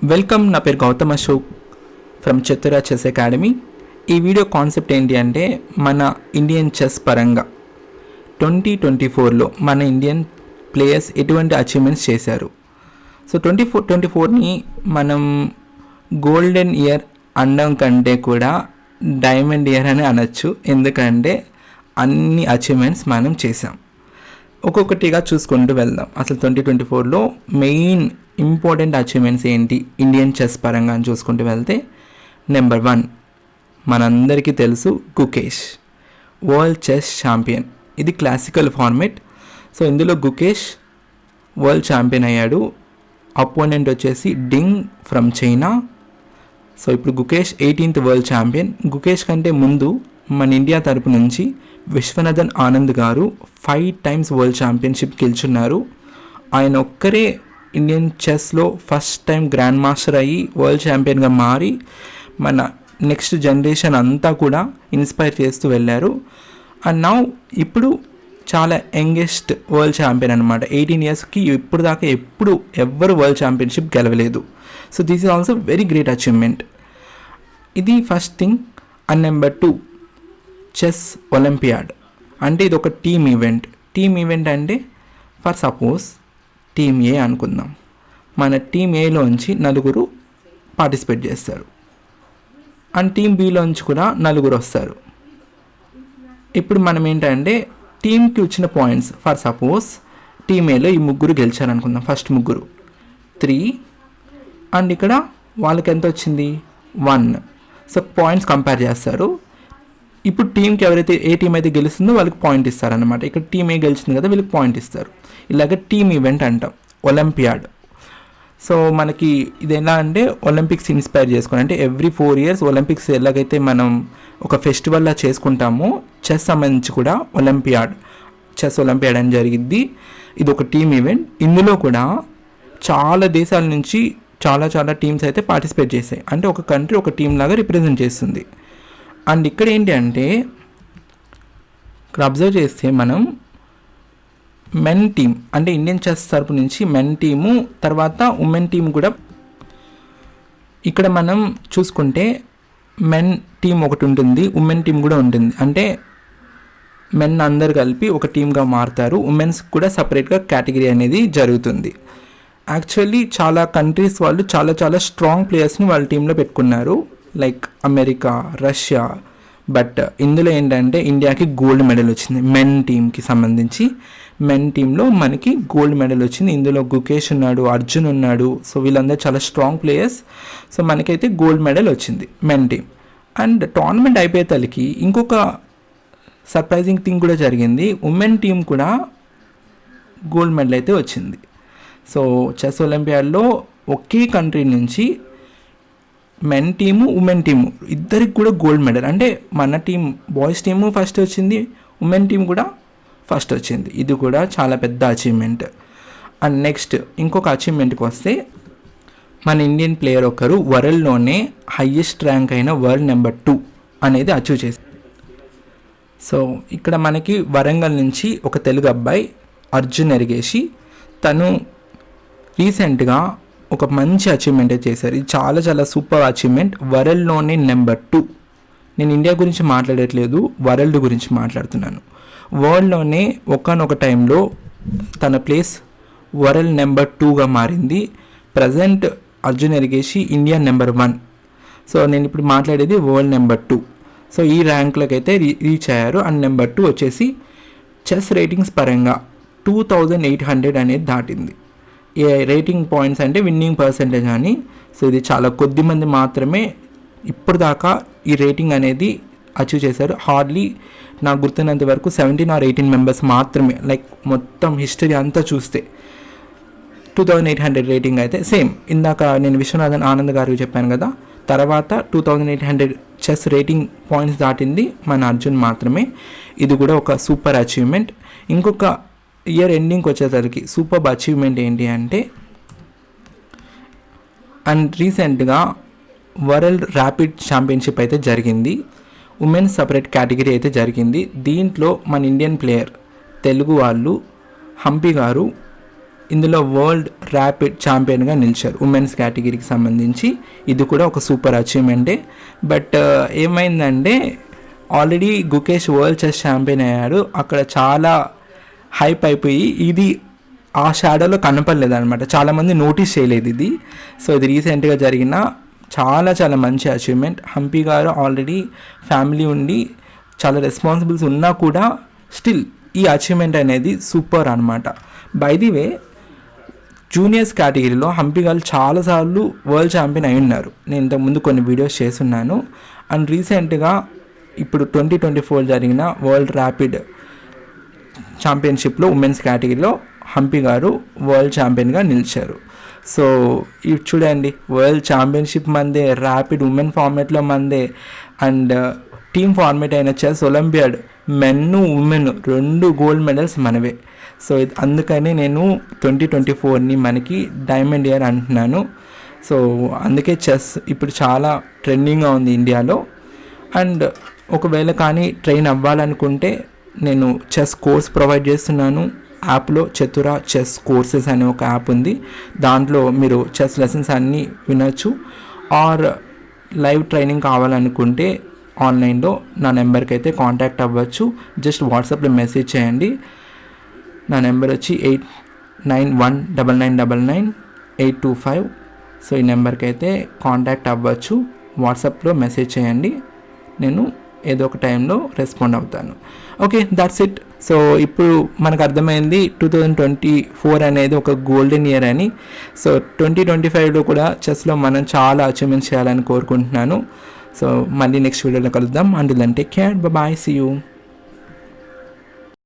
Welcome. నా పేరు Gautam Ashok from Chatura chess academy. ఈ వీడియో కాన్సెప్ట్ ఏంటి అంటే మన ఇండియన్ చెస్ పరంగా 2024లో మన ఇండియన్ ప్లేయర్స్ ఎటువంటి అచీవ్మెంట్స్ చేశారు. సో 2024ని మనం గోల్డెన్ ఇయర్ అనడం కంటే కూడా డైమండ్ ఇయర్ అని అనొచ్చు. ఎందుకంటే అన్ని అచీవ్మెంట్స్ మనం చేసాం. ఒక్కొక్కటిగా చూసుకుంటూ వెళ్దాం. అసలు 2024లో మెయిన్ ఇంపార్టెంట్ అచీవ్మెంట్స్ ఏంటి ఇండియన్ చెస్ పరంగా అని చూసుకుంటూ వెళ్తే, నెంబర్ 1 మనందరికీ తెలుసు, గుకేష్ వరల్డ్ చెస్ ఛాంపియన్. ఇది క్లాసికల్ ఫార్మేట్. సో ఇందులో గుకేష్ వరల్డ్ ఛాంపియన్ అయ్యాడు. అపోనెంట్ వచ్చేసి డింగ్ ఫ్రమ్ చైనా. సో ఇప్పుడు Gukesh 18th world champion. Gukesh కంటే ముందు మన ఇండియా తరపు నుంచి విశ్వనాథన్ ఆనంద్ గారు 5 times వరల్డ్ ఛాంపియన్షిప్ గెలుచున్నారు. ఆయన ఒక్కరే ఇండియన్ చెస్లో ఫస్ట్ టైం గ్రాండ్ మాస్టర్ అయ్యి వరల్డ్ ఛాంపియన్గా మారి మన నెక్స్ట్ జనరేషన్ అంతా కూడా ఇన్స్పైర్ చేస్తూ వెళ్ళారు. అండ్ నౌ ఇప్పుడు చాలా యంగెస్ట్ వరల్డ్ ఛాంపియన్ అనమాట. 18 yearsకి ఇప్పుడు దాకా ఎవ్వరు వరల్డ్ ఛాంపియన్షిప్ గెలవలేదు. So this is also very great achievement. ఇది first thing. And number 2 chess olympiad. అంటే ఇది ఒక టీమ్ ఈవెంట్ అంటే ఫర్ సపోజ్ టీమ్ ఏ అనుకుందాం. మన టీమ్ ఏలోంచి 9 పార్టిసిపేట్ చేస్తారు అండ్ టీమ్ బిలోంచి కూడా 9 వస్తారు. ఇప్పుడు మనం ఏంటంటే టీమ్కి వచ్చిన పాయింట్స్, ఫర్ సపోజ్ టీమ్ ఏలో ఈ 3 గెలిచారనుకుందాం. ఫస్ట్ 3 అండ్ ఇక్కడ వాళ్ళకి ఎంత వచ్చింది 1. సో పాయింట్స్ కంపేర్ చేస్తారు. ఇప్పుడు టీంకి ఎవరైతే ఏ టీం అయితే గెలుస్తుందో వాళ్ళకి పాయింట్ ఇస్తారనమాట. ఇక్కడ టీం ఏ గెలిచింది కదా వీళ్ళకి పాయింట్ ఇస్తారు. ఇలాగ టీమ్ ఈవెంట్ అంటాం, ఒలింపియాడ్. సో మనకి ఇది ఎలా అంటే ఒలింపిక్స్ ఇన్స్పైర్ చేసుకుని, అంటే ఎవ్రీ 4 years ఒలింపిక్స్ ఎలాగైతే మనం ఒక ఫెస్టివల్లా చేసుకుంటామో చెస్ సంబంధించి కూడా చెస్ ఒలింపియాడ్ అని జరిగిద్ది. ఇది ఒక టీమ్ ఈవెంట్. ఇందులో కూడా చాలా దేశాల నుంచి చాలా టీమ్స్ అయితే పార్టిసిపేట్ చేశాయి. అంటే ఒక కంట్రీ ఒక టీం లాగా రిప్రజెంట్ చేస్తుంది. అండ్ ఇక్కడ ఏంటి అంటే ఇక్కడ అబ్జర్వ్ చేస్తే మనం మెన్ టీమ్ అంటే ఇండియన్ చెస్ తరపు నుంచి మెన్ టీము, తర్వాత ఉమెన్ టీం కూడా ఇక్కడ మనం చూసుకుంటే మెన్ టీం ఒకటి ఉంటుంది, ఉమెన్ టీం కూడా ఉంటుంది. అంటే మెన్ అందరు కలిపి ఒక టీమ్గా మారుతారు. ఉమెన్స్ కూడా సపరేట్గా కేటగిరీ అనేది జరుగుతుంది. యాక్చువల్లీ చాలా కంట్రీస్ వాళ్ళు చాలా స్ట్రాంగ్ ప్లేయర్స్ని వాళ్ళ టీంలో పెట్టుకున్నారు, లైక్ అమెరికా, రష్యా. బట్ ఇందులో ఏంటంటే ఇండియాకి గోల్డ్ మెడల్ వచ్చింది. మెన్ టీంకి సంబంధించి మెన్ టీంలో మనకి గోల్డ్ మెడల్ వచ్చింది. ఇందులో గుకేష్ ఉన్నాడు, అర్జున్ ఉన్నాడు. సో వీళ్ళందరూ చాలా స్ట్రాంగ్ ప్లేయర్స్. సో మనకైతే గోల్డ్ మెడల్ వచ్చింది మెన్ టీం. అండ్ టోర్నమెంట్ అయిపోయేతలకి ఇంకొక సర్ప్రైజింగ్ థింగ్ కూడా జరిగింది. ఉమెన్ టీం కూడా గోల్డ్ మెడల్ అయితే వచ్చింది. సో చెస్ ఒలింపియాడ్లో ఒకే కంట్రీ నుంచి మెన్ టీము, ఉమెన్ టీము ఇద్దరికి కూడా గోల్డ్ మెడల్. అంటే మన టీం బాయ్స్ టీము ఫస్ట్ వచ్చింది, ఉమెన్ టీం కూడా ఫస్ట్ వచ్చింది. ఇది కూడా చాలా పెద్ద అచీవ్మెంట్. అండ్ నెక్స్ట్ ఇంకొక అచీవ్మెంట్కి వస్తే, మన ఇండియన్ ప్లేయర్ ఒకరు వరల్డ్లోనే హయ్యెస్ట్ ర్యాంక్ అయిన వరల్డ్ నెంబర్ 2 అనేది అచీవ్ చేశారు. సో ఇక్కడ మనకి వరంగల్ నుంచి ఒక తెలుగు అబ్బాయి అర్జున్ ఎరిగేసి, తను రీసెంట్గా ఒక మంచి అచీవ్మెంట్ చేశారు. ఇది చాలా సూపర్ అచీవ్మెంట్. వరల్డ్లోనే నెంబర్ 2. నేను ఇండియా గురించి మాట్లాడట్లేదు, వరల్డ్ గురించి మాట్లాడుతున్నాను. వరల్డ్లోనే ఒకానొక టైంలో తన ప్లేస్ వరల్డ్ నెంబర్ 2గా మారింది. Present Arjun Erigaisi India number 1. So నేను ఇప్పుడు మాట్లాడేది వరల్డ్ నెంబర్ 2. సో ఈ ర్యాంక్లోకి అయితే రీచ్ అయ్యారు. అండ్ నెంబర్ 2 వచ్చేసి చెస్ రేటింగ్స్ పరంగా 2800 అనేది దాటింది. ఏ రేటింగ్ పాయింట్స్ అంటే విన్నింగ్ పర్సెంటేజ్ అని. సో ఇది చాలా కొద్ది మంది మాత్రమే ఇప్పుడు దాకా ఈ రేటింగ్ అనేది అచీవ్ చేశారు. హార్డ్లీ నాకు గుర్తున్నంత వరకు 17 or 18 మెంబర్స్ మాత్రమే. లైక్ మొత్తం హిస్టరీ అంతా చూస్తే 2800 రేటింగ్ అయితే సేమ్ ఇందాక నేను విశ్వనాథన్ ఆనంద్ గారికి చెప్పాను కదా, తర్వాత 2800 చెస్ రేటింగ్ పాయింట్స్ దాటింది మన అర్జున్ మాత్రమే. ఇది కూడా ఒక సూపర్ అచీవ్మెంట్. ఇంకొక ఇయర్ ఎండింగ్కి వచ్చేసరికి సూపర్ అచీవ్మెంట్ ఏంటి అంటే, అండ్ రీసెంట్గా వరల్డ్ ర్యాపిడ్ ఛాంపియన్షిప్ అయితే జరిగింది. ఉమెన్స్ సపరేట్ కేటగిరీ అయితే జరిగింది. దీంట్లో మన ఇండియన్ ప్లేయర్ తెలుగు వాళ్ళు హంపి గారు ఇందులో వరల్డ్ ర్యాపిడ్ ఛాంపియన్గా నిలిచారు ఉమెన్స్ కేటగిరీకి సంబంధించి. ఇది కూడా ఒక సూపర్ అచీవ్మెంటే. బట్ ఏమైందంటే already Gukesh world chess champion అయ్యాడు. అక్కడ చాలా హైప్ అయిపోయి ఇది ఆ షాడోలో కనపడలేదు అనమాట, చాలామంది నోటీస్ చేయలేదు ఇది. సో ఇది రీసెంట్గా జరిగిన చాలా చాలా మంచి అచీవ్మెంట్. హంపి గారు ఆల్రెడీ ఫ్యామిలీ ఉండి చాలా రెస్పాన్సిబుల్స్ ఉన్నా కూడా స్టిల్ ఈ అచీవ్మెంట్ అనేది సూపర్ అనమాట. బై ది వే జూనియర్స్ కేటగిరీలో హంపి గారు చాలాసార్లు వరల్డ్ ఛాంపియన్ అయి ఉన్నారు. నేను ఇంతకుముందు కొన్ని వీడియోస్ చేస్తున్నాను. అండ్ రీసెంట్గా ఇప్పుడు 2024 జరిగిన వరల్డ్ ర్యాపిడ్ ఛాంపియన్షిప్లో ఉమెన్స్ కేటగిరీలో హంపి గారు వరల్డ్ ఛాంపియన్గా నిలిచారు. సో ఇవి చూడండి, వరల్డ్ ఛాంపియన్షిప్ మందే, ర్యాపిడ్ ఉమెన్ ఫార్మేట్లో మందే, అండ్ టీమ్ ఫార్మేట్ అయిన chess olympiad men women 2 gold medals మనవే. సో అందుకని నేను 2024ని మనకి డైమండ్ ఇయర్ అంటున్నాను. సో అందుకే చెస్ ఇప్పుడు చాలా ట్రెండింగ్గా ఉంది ఇండియాలో. అండ్ ఒకవేళ కానీ ట్రైన్ అవ్వాలనుకుంటే నేను చెస్ కోర్స్ ప్రొవైడ్ చేస్తున్నాను. యాప్లో చతుర చెస్ కోర్సెస్ అనే ఒక యాప్ ఉంది. దాంట్లో మీరు చెస్ లెసన్స్ అన్నీ వినొచ్చు. ఆర్ లైవ్ ట్రైనింగ్ కావాలనుకుంటే ఆన్లైన్లో నా నెంబర్కి అయితే కాంటాక్ట్ అవ్వచ్చు. జస్ట్ వాట్సాప్లో మెసేజ్ చేయండి. నా నెంబర్ వచ్చి 8919999825. సో ఈ నెంబర్కి అయితే కాంటాక్ట్ అవ్వచ్చు. వాట్సాప్లో మెసేజ్ చేయండి, నేను ఏదో ఒక టైంలో రెస్పాండ్ అవుతాను. Okay, that's it. సో ఇప్పుడు మనకు అర్థమైంది 2024 అనేది ఒక గోల్డెన్ ఇయర్ అని. సో 2025లో కూడా చెస్లో మనం చాలా అచీవ్మెంట్స్ చేయాలని కోరుకుంటున్నాను. సో మళ్ళీ నెక్స్ట్ వీడియోలో కలుద్దాం. Until then take care, bye, see you.